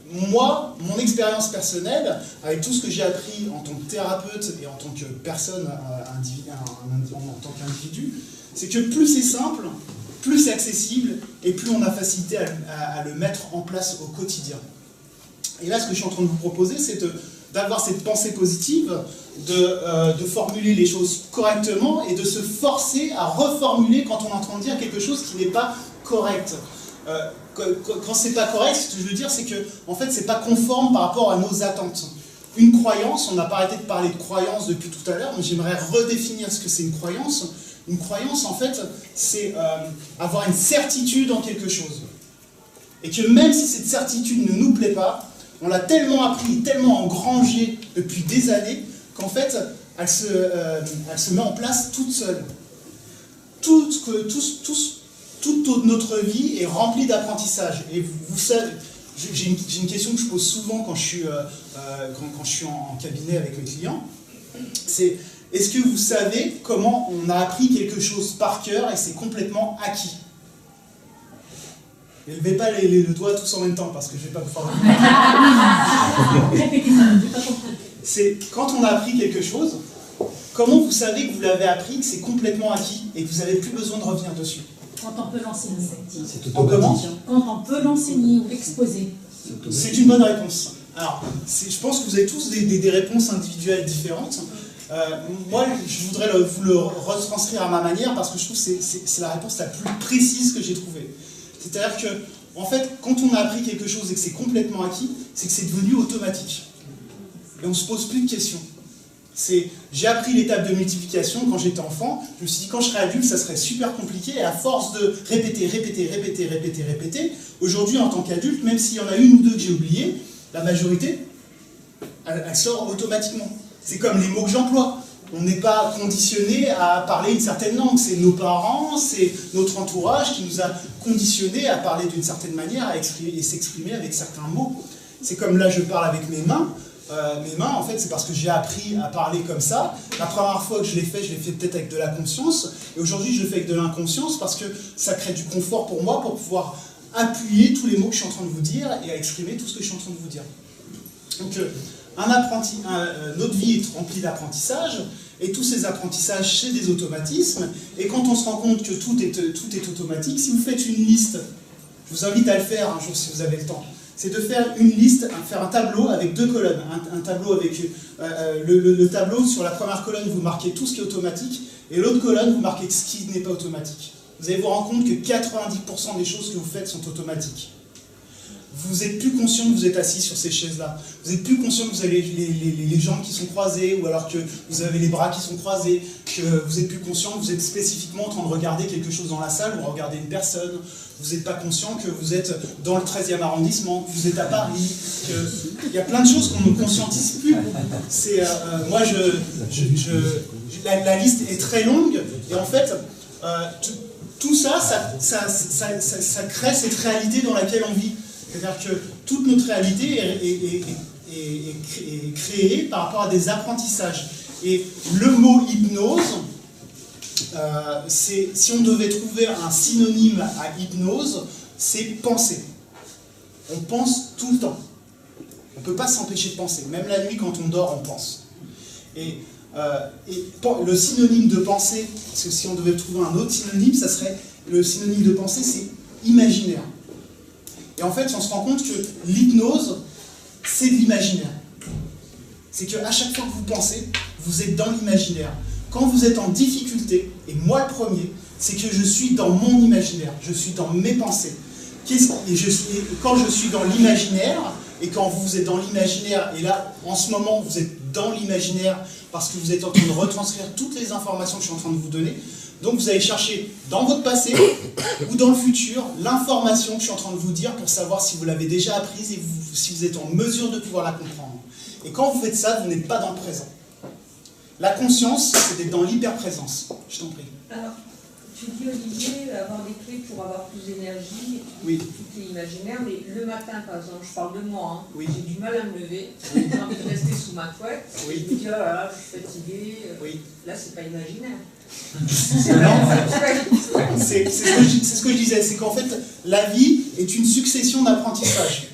moi, mon expérience personnelle, avec tout ce que j'ai appris en tant que thérapeute et en tant que personne, en tant qu'individu, c'est que plus c'est simple, plus c'est accessible et plus on a facilité à le mettre en place au quotidien. Et là, ce que je suis en train de vous proposer, c'est d'avoir cette pensée positive, de formuler les choses correctement et de se forcer à reformuler quand on est en train de dire quelque chose qui n'est pas correct. Quand c'est pas correct, ce que je veux dire, c'est que en fait, c'est pas conforme par rapport à nos attentes. Une croyance, on n'a pas arrêté de parler de croyance depuis tout à l'heure, mais j'aimerais redéfinir ce que c'est une croyance. Une croyance, en fait, c'est avoir une certitude en quelque chose. Et que même si cette certitude ne nous plaît pas, on l'a tellement appris, tellement engrangée depuis des années, qu'en fait, elle se met en place toute seule. Toute notre vie est remplie d'apprentissage. Et vous savez, j'ai une question que je pose souvent quand je suis en cabinet avec mes clients, c'est: est-ce que vous savez comment on a appris quelque chose par cœur et c'est complètement acquis? Ne levez pas les doigts tous en même temps parce que je ne vais pas vous faire. C'est quand on a appris quelque chose, comment vous savez que vous l'avez appris, que c'est complètement acquis et que vous n'avez plus besoin de revenir dessus? Quand on peut l'enseigner. Quand on peut l'enseigner ou l'exposer. C'est une bonne réponse. Alors, je pense que vous avez tous des réponses individuelles différentes. Moi, je voudrais vous le retranscrire à ma manière parce que je trouve que c'est la réponse la plus précise que j'ai trouvée. C'est-à-dire que, en fait, quand on a appris quelque chose et que c'est complètement acquis, c'est que c'est devenu automatique. Et on ne se pose plus de questions. J'ai appris l'étape de multiplication quand j'étais enfant, je me suis dit quand je serai adulte, ça serait super compliqué, et à force de répéter, aujourd'hui en tant qu'adulte, même s'il y en a une ou deux que j'ai oubliées, la majorité, elle sort automatiquement. C'est comme les mots que j'emploie. On n'est pas conditionné à parler une certaine langue, c'est nos parents, c'est notre entourage qui nous a conditionnés à parler d'une certaine manière et s'exprimer avec certains mots. C'est comme là je parle avec mes mains. Mes mains, en fait, c'est parce que j'ai appris à parler comme ça. La première fois que je l'ai fait peut-être avec de la conscience. Et aujourd'hui, je le fais avec de l'inconscience parce que ça crée du confort pour moi pour pouvoir appuyer tous les mots que je suis en train de vous dire et à exprimer tout ce que je suis en train de vous dire. Donc, notre vie est remplie d'apprentissage. Et tous ces apprentissages, c'est des automatismes. Et quand on se rend compte que tout est automatique, si vous faites une liste, je vous invite à le faire un jour si vous avez le temps. C'est de faire une liste, faire un tableau avec deux colonnes. Un tableau avec le tableau, sur la première colonne, vous marquez tout ce qui est automatique, et l'autre colonne, vous marquez ce qui n'est pas automatique. Vous allez vous rendre compte que 90% des choses que vous faites sont automatiques. Vous n'êtes plus conscient que vous êtes assis sur ces chaises-là. Vous n'êtes plus conscient que vous avez les jambes qui sont croisées, ou alors que vous avez les bras qui sont croisés, que vous n'êtes plus conscient que vous êtes spécifiquement en train de regarder quelque chose dans la salle, ou regarder une personne. Vous n'êtes pas conscient que vous êtes dans le 13e arrondissement, que vous êtes à Paris, qu'il y a plein de choses qu'on ne conscientise plus. Moi, la liste est très longue, et en fait, tout ça crée cette réalité dans laquelle on vit. C'est-à-dire que toute notre réalité est créée par rapport à des apprentissages. Et le mot hypnose, si on devait trouver un synonyme à hypnose, c'est penser. On pense tout le temps. On ne peut pas s'empêcher de penser. Même la nuit, quand on dort, on pense. Et le synonyme de penser, parce que si on devait trouver un autre synonyme, ça serait, le synonyme de penser, c'est imaginaire. Et en fait, on se rend compte que l'hypnose, c'est de l'imaginaire. C'est qu'à chaque fois que vous pensez, vous êtes dans l'imaginaire. Quand vous êtes en difficulté, et moi le premier, c'est que je suis dans mon imaginaire, je suis dans mes pensées. Quand je suis dans l'imaginaire, et quand vous êtes dans l'imaginaire, et là, en ce moment, vous êtes dans l'imaginaire parce que vous êtes en train de retranscrire toutes les informations que je suis en train de vous donner, donc vous allez chercher dans votre passé ou dans le futur l'information que je suis en train de vous dire pour savoir si vous l'avez déjà apprise et si vous êtes en mesure de pouvoir la comprendre. Et quand vous faites ça, vous n'êtes pas dans le présent. La conscience, c'est d'être dans l'hyper-présence. Je t'en prie. Alors, tu dis, Olivier, avoir des clés pour avoir plus d'énergie, oui. Tout est imaginaire, mais le matin, par exemple, je parle de moi, hein, oui. J'ai du mal à me lever, j'ai envie de rester sous ma couette, oui. Je me dis, oh là là, je suis fatiguée, oui. Là, c'est pas imaginaire. C'est ce que je disais, c'est qu'en fait, la vie est une succession d'apprentissages.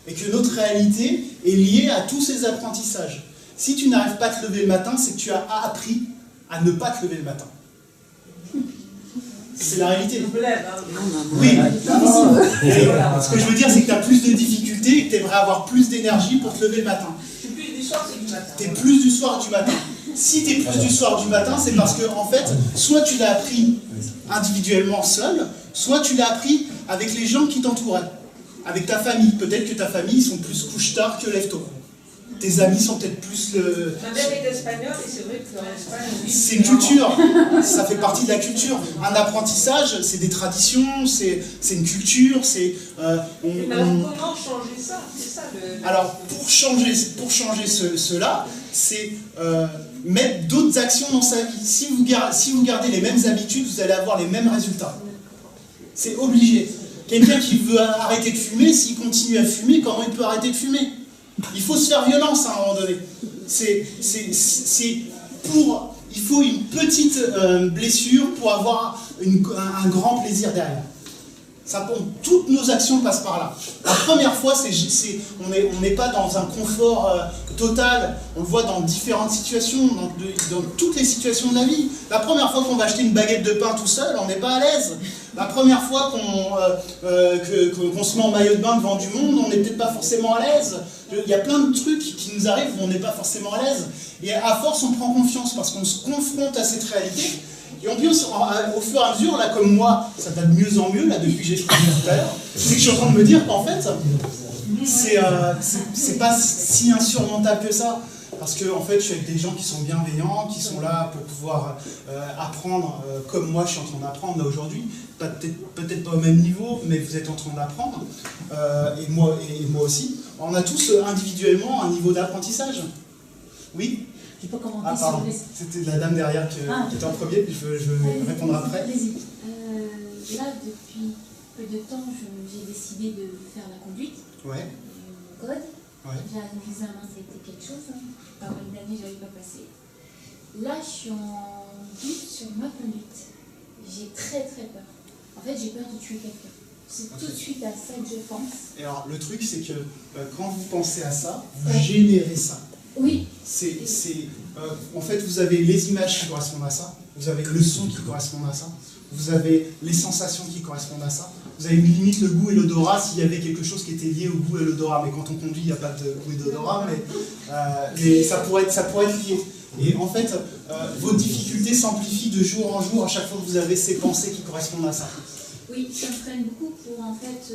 Et que notre réalité est liée à tous ces apprentissages. Si tu n'arrives pas à te lever le matin, c'est que tu as appris à ne pas te lever le matin. C'est la réalité. Oui. Ce que je veux dire, c'est que tu as plus de difficultés et que tu aimerais avoir plus d'énergie pour te lever le matin. C'est plus du soir, c'est du matin. Tu es plus du soir du matin. Si tu es plus du soir du matin, c'est parce que, en fait, soit tu l'as appris individuellement seul, soit tu l'as appris avec les gens qui t'entouraient. Avec ta famille. Peut-être que ta famille, ils sont plus couche-tard que lève-tôt. Tes amis sont peut-être plus le... Ma mère est espagnole et c'est vrai qu'en Espagne... C'est une culture, ça fait partie de la culture. Un apprentissage, c'est des traditions, c'est une culture, c'est... Mais alors comment changer ça? C'est ça le... Alors, pour changer cela, c'est mettre d'autres actions dans sa vie. Si vous gardez les mêmes habitudes, vous allez avoir les mêmes résultats. C'est obligé. Quelqu'un qui veut arrêter de fumer, s'il continue à fumer, comment il peut arrêter de fumer? Il faut se faire violence à un moment donné. Il faut une petite blessure pour avoir un grand plaisir derrière. Toutes nos actions passent par là. La première fois, on n'est pas dans un confort total. On le voit dans différentes situations, dans toutes les situations de la vie. La première fois qu'on va acheter une baguette de pain tout seul, on n'est pas à l'aise. La première fois qu'on se met en maillot de bain devant du monde, on n'est peut-être pas forcément à l'aise. Il y a plein de trucs qui nous arrivent où on n'est pas forcément à l'aise. Et à force, on prend confiance parce qu'on se confronte à cette réalité. Et en plus, au fur et à mesure, là, comme moi, ça va de mieux en mieux, là, depuis que j'ai expliqué tout à l'heure, c'est que je suis en train de me dire qu'en fait, c'est pas si insurmontable que ça. Parce que, en fait, je suis avec des gens qui sont bienveillants, qui sont là pour pouvoir apprendre, comme moi, je suis en train d'apprendre, là, aujourd'hui. Peut-être pas au même niveau, mais vous êtes en train d'apprendre. Et moi aussi. On a tous, individuellement, un niveau d'apprentissage. Oui ? Je peux commenter pardon. sur les... C'était la dame derrière qui était en premier, puis je vais répondre après. Là, depuis peu de temps, j'ai décidé de faire la conduite. Ouais. Code. Ouais. J'ai un examen, ça a été quelque chose. Pas mal d'années, je n'avais pas passé. Là, je suis en doute sur ma conduite. J'ai très très peur. En fait, j'ai peur de tuer quelqu'un. C'est tout de suite à ça que je pense. Et alors, le truc, c'est que quand vous pensez à ça, vous générez ça. Oui. En fait, vous avez les images qui correspondent à ça, vous avez le son qui correspond à ça, vous avez les sensations qui correspondent à ça, vous avez limite le goût et l'odorat s'il y avait quelque chose qui était lié au goût et l'odorat. Mais quand on conduit, il n'y a pas de goût et d'odorat, mais ça pourrait être lié. Et en fait, vos difficultés s'amplifient de jour en jour à chaque fois que vous avez ces pensées qui correspondent à ça. Oui, ça me freine beaucoup pour en fait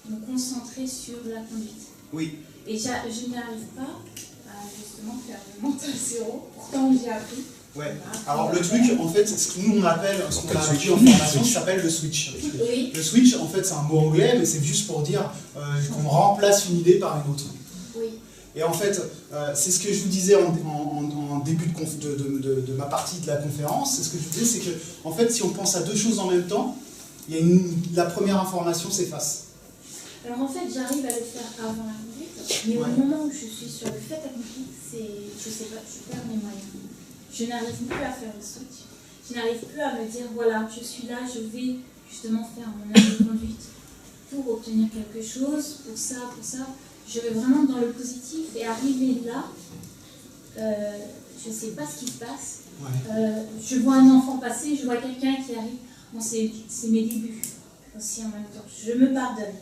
me concentrer sur la conduite. Oui. Et je n'y arrive pas à justement faire le mental zéro, pourtant j'ai appris. Ouais. Alors le truc, en fait, ce que nous on appelle, ce qu'on a appris en formation, ça s'appelle le switch. Oui. Le switch, en fait, c'est un mot anglais, mais c'est juste pour dire qu'on remplace une idée par une autre. Oui. Et en fait, c'est ce que je vous disais en début de ma partie de la conférence. C'est ce que je vous disais, c'est que, en fait, si on pense à deux choses en même temps, la première information s'efface. Alors en fait, j'arrive à le faire avant la conduite, mais au moment où je suis sur le fait accompli, je sais pas, je perds mes moyens. Je n'arrive plus à faire le switch. Je n'arrive plus à me dire, voilà, je suis là, je vais justement faire mon heure de conduite pour obtenir quelque chose, pour ça. Je vais vraiment dans le positif et arriver là, je ne sais pas ce qui se passe. Ouais. Je vois un enfant passer, je vois quelqu'un qui arrive. Bon, c'est mes débuts aussi en même temps. Je me pardonne.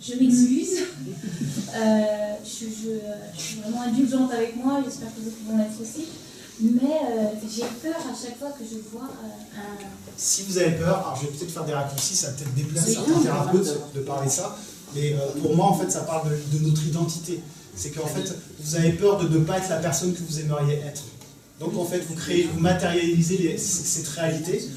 Je m'excuse. Je suis vraiment indulgente avec moi, j'espère que vous vont l'être aussi. Mais j'ai peur à chaque fois que je vois un... Si vous avez peur, alors je vais peut-être faire des raccourcis, ça va peut-être déplaire certains thérapeutes de parler de ça, mais pour moi, en fait, ça parle de notre identité. C'est qu'en fait, vous avez peur de ne pas être la personne que vous aimeriez être. Donc, en fait, vous matérialisez cette réalité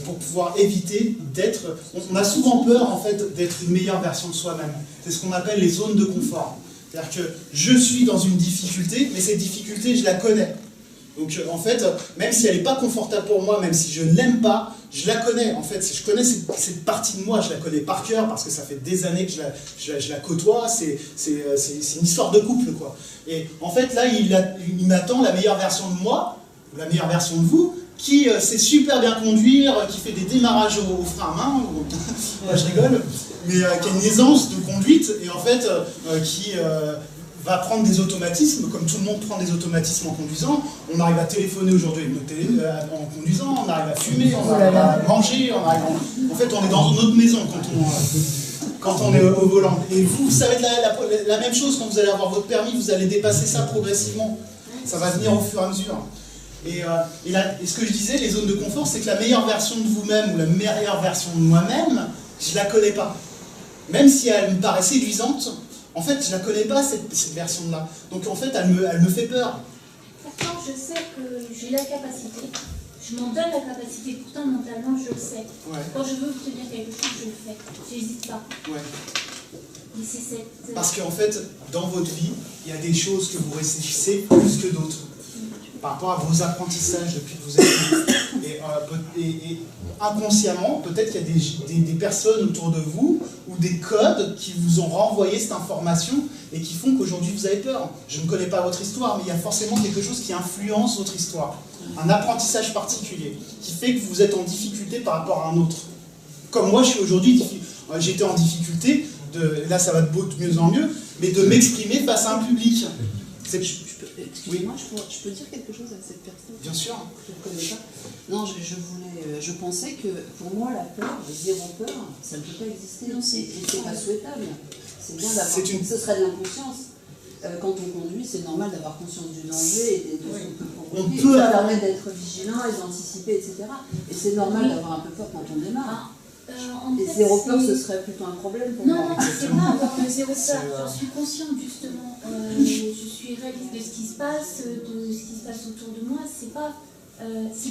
pour pouvoir éviter d'être... On a souvent peur, en fait, d'être une meilleure version de soi-même. C'est ce qu'on appelle les zones de confort. C'est-à-dire que je suis dans une difficulté, mais cette difficulté, je la connais. Donc en fait, même si elle n'est pas confortable pour moi, même si je ne l'aime pas, je la connais. En fait, je connais cette partie de moi, je la connais par cœur, parce que ça fait des années que je la côtoie, c'est une histoire de couple, quoi. Et en fait, là, il m'attend la meilleure version de moi, ou la meilleure version de vous, qui sait super bien conduire, qui fait des démarrages au frein à main, moi je rigole, mais qui a une aisance de conduite, et en fait, qui va prendre des automatismes, comme tout le monde prend des automatismes en conduisant. On arrive à téléphoner aujourd'hui avec en conduisant, on arrive à fumer, on arrive à manger, en fait, on est dans notre maison quand on est au volant. Et vous savez la même chose, quand vous allez avoir votre permis, vous allez dépasser ça progressivement. Ça va venir au fur et à mesure. Et ce que je disais, les zones de confort, c'est que la meilleure version de vous-même ou la meilleure version de moi-même, je ne la connais pas. Même si elle me paraît séduisante, en fait, je ne la connais pas, cette version-là. Donc en fait, elle me fait peur. Pourtant, je sais que j'ai la capacité. Je m'en donne la capacité, pourtant mentalement, je le sais. Ouais. Quand je veux obtenir quelque chose, je le fais. J'hésite pas. Ouais. Et c'est cette... Parce qu'en fait, dans votre vie, il y a des choses que vous réfléchissez plus que d'autres. Par rapport à vos apprentissages depuis que vous êtes et inconsciemment, peut-être qu'il y a des personnes autour de vous ou des codes qui vous ont renvoyé cette information et qui font qu'aujourd'hui vous avez peur. Je ne connais pas votre histoire, mais il y a forcément quelque chose qui influence votre histoire. Un apprentissage particulier qui fait que vous êtes en difficulté par rapport à un autre. Comme moi, je suis aujourd'hui, j'étais en difficulté, là ça va de mieux en mieux, mais de m'exprimer face à un public. Excusez-moi, je peux dire quelque chose à cette personne? Bien sûr. Je ne connais pas. Non, je pensais que pour moi, la peur, zéro peur, ça ne peut pas exister. Non, et c'est pas souhaitable. C'est bien d'avoir. Ce serait de l'inconscience. Quand on conduit, c'est normal d'avoir conscience du danger et de ce qu'on peut conduire. Ça permet d'être vigilant et d'anticiper, etc. Et c'est normal d'avoir un peu peur quand on démarre. Et zéro peur, ce serait plutôt un problème pour moi. Non, c'est pas avoir zéro peur. J'en suis consciente, justement. Je suis réaliste de ce qui se passe, de ce qui se passe autour de moi. C'est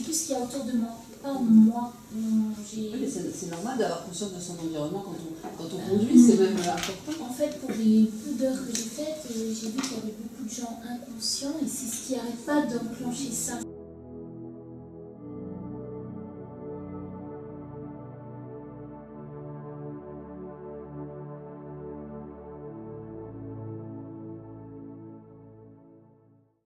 plus ce qu'il y a autour de moi, pas moi. Oui, mais c'est normal d'avoir conscience de son environnement quand on conduit, c'est même important. En fait, pour les peu d'heures que j'ai faites, j'ai vu qu'il y avait beaucoup de gens inconscients et c'est ce qui n'arrête pas d'enclencher ça.